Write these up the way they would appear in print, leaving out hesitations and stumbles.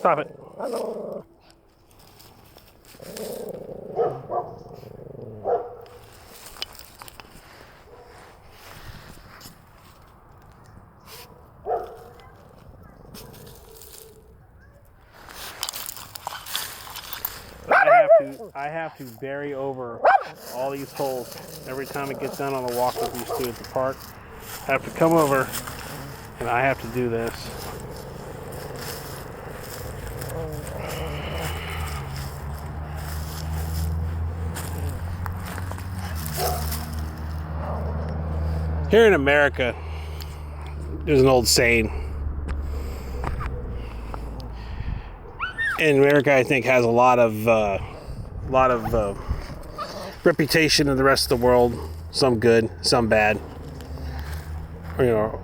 Stop it. I have to bury over all these holes every time it gets done on the walk with these two at the park. I have to come over and I have to do this. Here in America, there's an old saying. In America, I think, has a lot of reputation in the rest of the world. Some good, some bad. But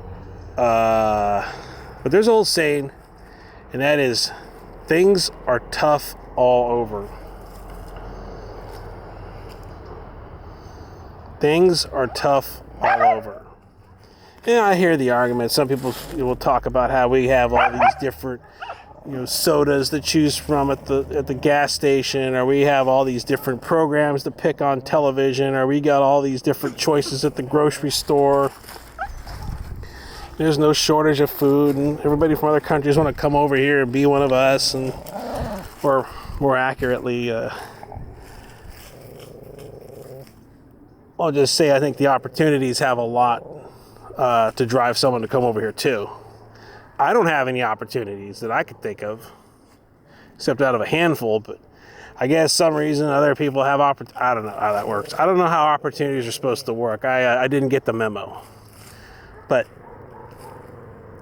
there's an old saying, and that is, things are tough all over. Things are tough all over. And I hear the argument. Some people will talk about how we have all these different sodas to choose from at the gas station, or we have all these different programs to pick on television, or we got all these different choices at the grocery store. There's no shortage of food, and everybody from other countries want to come over here and be one of us, or more accurately, I'll just say I think the opportunities have a lot to drive someone to come over here too. I don't have any opportunities that I could think of, except out of a handful, but I guess some reason other people have I don't know how that works. I don't know how opportunities are supposed to work. I didn't get the memo. But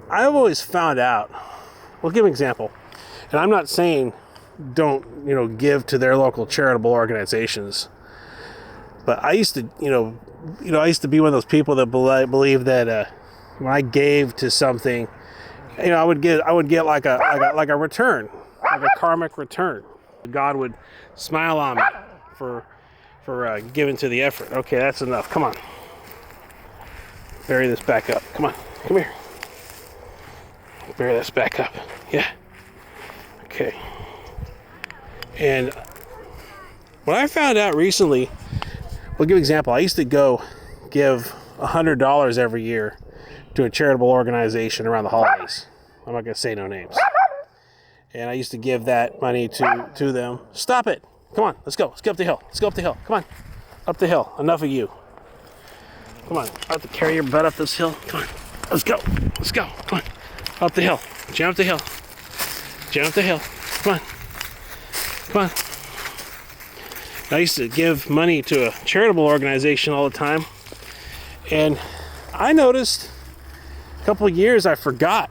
I've always found out, we'll give an example, and I'm not saying don't, give to their local charitable organizations, but I used to, I used to be one of those people that believe that when I gave to something, I would get like a return, like a karmic return. God would smile on me for giving to the effort. Okay, that's enough. Come on, bury this back up. Come on, come here. Bury this back up. Yeah. Okay. And what I found out recently, we'll give an example. I used to go give $100 every year to a charitable organization around the holidays. I'm not going to say no names. And I used to give that money to them. Stop it. Come on, let's go. Let's get up the hill. Let's go up the hill. Come on. Up the hill. Enough of you. Come on. I have to carry your butt up this hill. Come on. Let's go. Let's go. Come on. Up the hill. Jump up the hill. Jump up the hill. Come on. Come on. I used to give money to a charitable organization all the time. And I noticed a couple of years I forgot.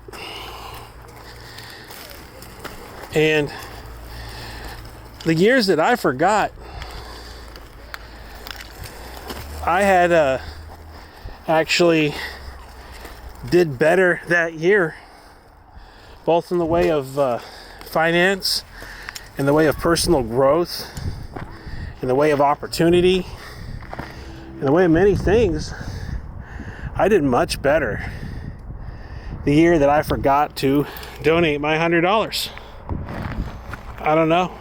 And the years that I forgot, I had actually did better that year, both in the way of finance, in the way of personal growth, in the way of opportunity, in the way of many things. I did much better the year that I forgot to donate my $100. I don't know.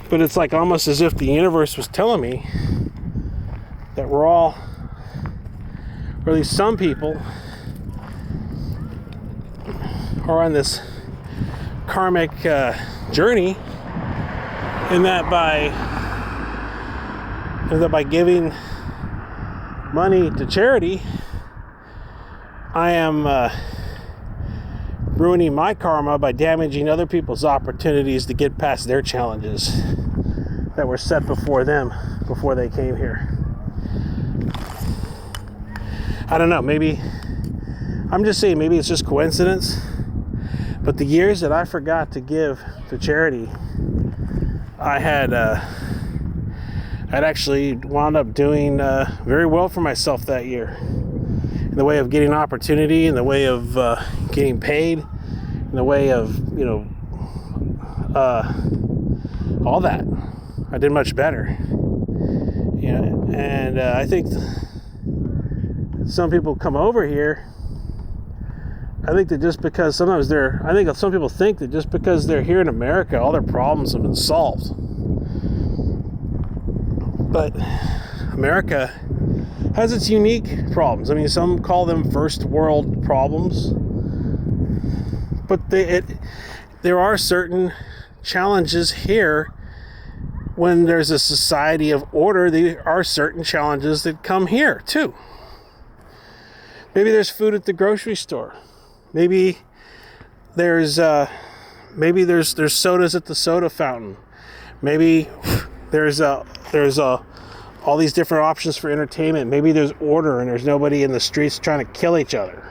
But it's like almost as if the universe was telling me that we're all, or at least some people, are on this karmic journey, and that by giving money to charity, I am ruining my karma by damaging other people's opportunities to get past their challenges that were set before them before they came here. I don't know, maybe I'm just saying maybe it's just coincidence, but the years that I forgot to give to charity, I'd actually wound up doing very well for myself that year, in the way of getting opportunity, in the way of getting paid, in the way of all that. I did much better, and I think some people come over here I think that just because sometimes I think some people think that just because they're here in America, all their problems have been solved. But America has its unique problems. I mean, some call them first world problems, but there are certain challenges here. When there's a society of order, there are certain challenges that come here too. Maybe there's food at the grocery store. Maybe there's sodas at the soda fountain. Maybe there's all these different options for entertainment. Maybe there's order and there's nobody in the streets trying to kill each other.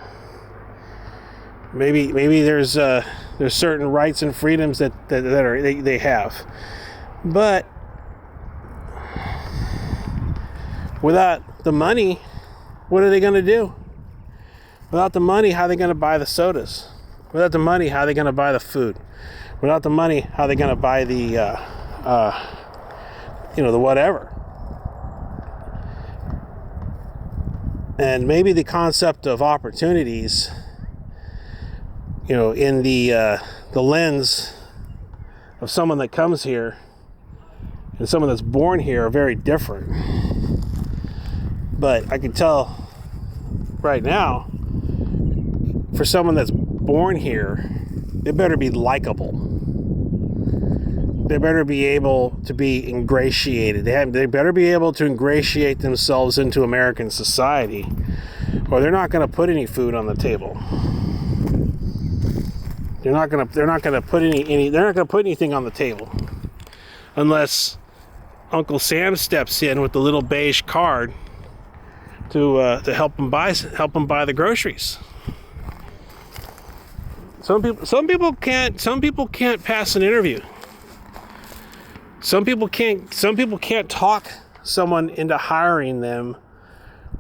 Maybe there's certain rights and freedoms that they have. But without the money, what are they going to do? Without the money, how are they going to buy the sodas? Without the money, how are they going to buy the food? Without the money, how are they going to buy the whatever? And maybe the concept of opportunities, in the lens of someone that comes here and someone that's born here are very different. But I can tell right now, for someone that's born here, they better be likable. They better be able to be ingratiated. They better be able to ingratiate themselves into American society, or they're not going to put any food on the table. They're not going to put anything on the table unless Uncle Sam steps in with the little beige card to help them buy the groceries. Some people can't pass an interview. Some people can't talk someone into hiring them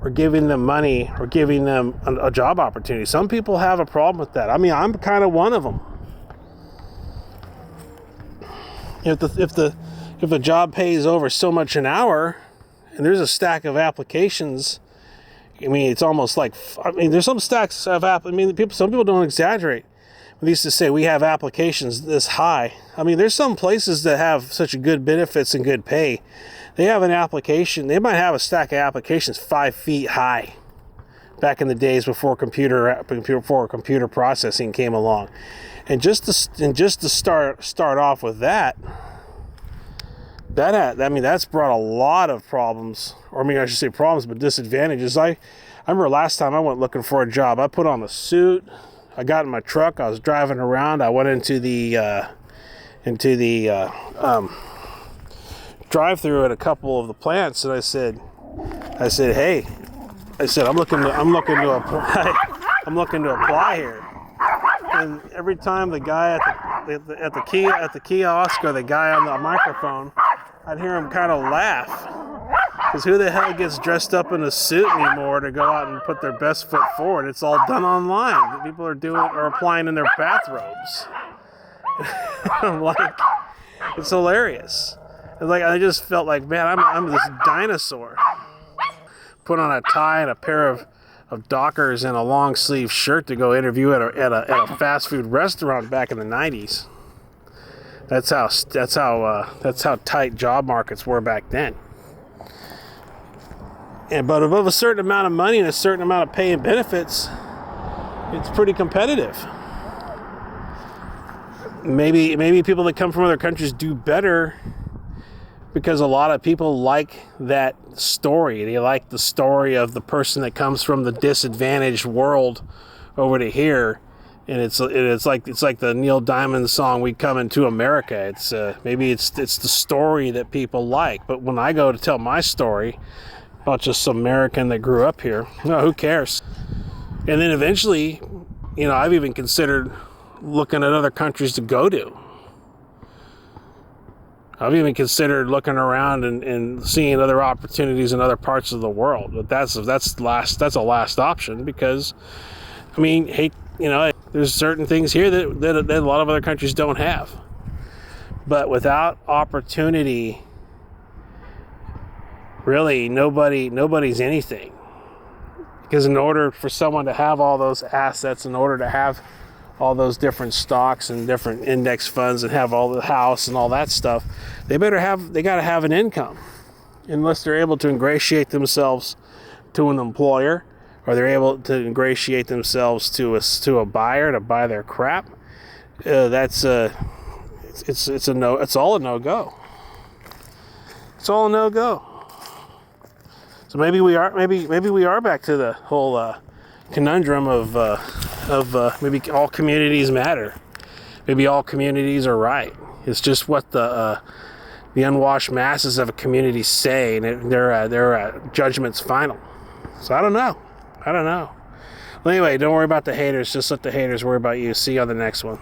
or giving them money or giving them a job opportunity. Some people have a problem with that. I mean, I'm kind of one of them. If the job pays over so much an hour and there's a stack of applications, I mean, it's almost like, there's some stacks of some people don't exaggerate. We used to say we have applications this high. I mean, there's some places that have such good benefits and good pay. They have an application. They might have a stack of applications 5 feet high. Back in the days before computer processing came along, and just to start off with that's brought a lot of problems, I should say problems, but disadvantages. I remember last time I went looking for a job, I put on a suit. I got in my truck. I was driving around. I went into the drive-through at a couple of the plants, and I said, "Hey," I said, "I'm looking to apply here." And every time the guy at the kiosk or the guy on the microphone, I'd hear him kind of laugh. Because who the hell gets dressed up in a suit anymore to go out and put their best foot forward? It's all done online. People are applying in their bathrobes. I'm like, it's hilarious. It's like I just felt like, man, I'm this dinosaur. Put on a tie and a pair of Dockers and a long sleeve shirt to go interview at a fast food restaurant back in the 90s. That's how tight job markets were back then. But above a certain amount of money and a certain amount of pay and benefits, it's pretty competitive. Maybe people that come from other countries do better because a lot of people like that story. They like the story of the person that comes from the disadvantaged world over to here, and it's like the Neil Diamond song "We Coming to America." It's maybe it's the story that people like. But when I go to tell my story about just some American that grew up here, no, who cares? And then eventually, I've even considered looking at other countries to go to. I've even considered looking around and seeing other opportunities in other parts of the world. But that's a last option because, there's certain things here that a lot of other countries don't have. But without opportunity, really, nobody's anything. Because in order for someone to have all those assets, in order to have all those different stocks and different index funds and have all the house and all that stuff, they got to have an income. Unless they're able to ingratiate themselves to an employer, or they're able to ingratiate themselves to a buyer to buy their crap, it's all a no-go. It's all a no-go. So maybe we are back to the whole conundrum of maybe all communities matter. Maybe all communities are right. It's just what the unwashed masses of a community say, and their judgment's final. So I don't know. Well, anyway, don't worry about the haters. Just let the haters worry about you. See you on the next one.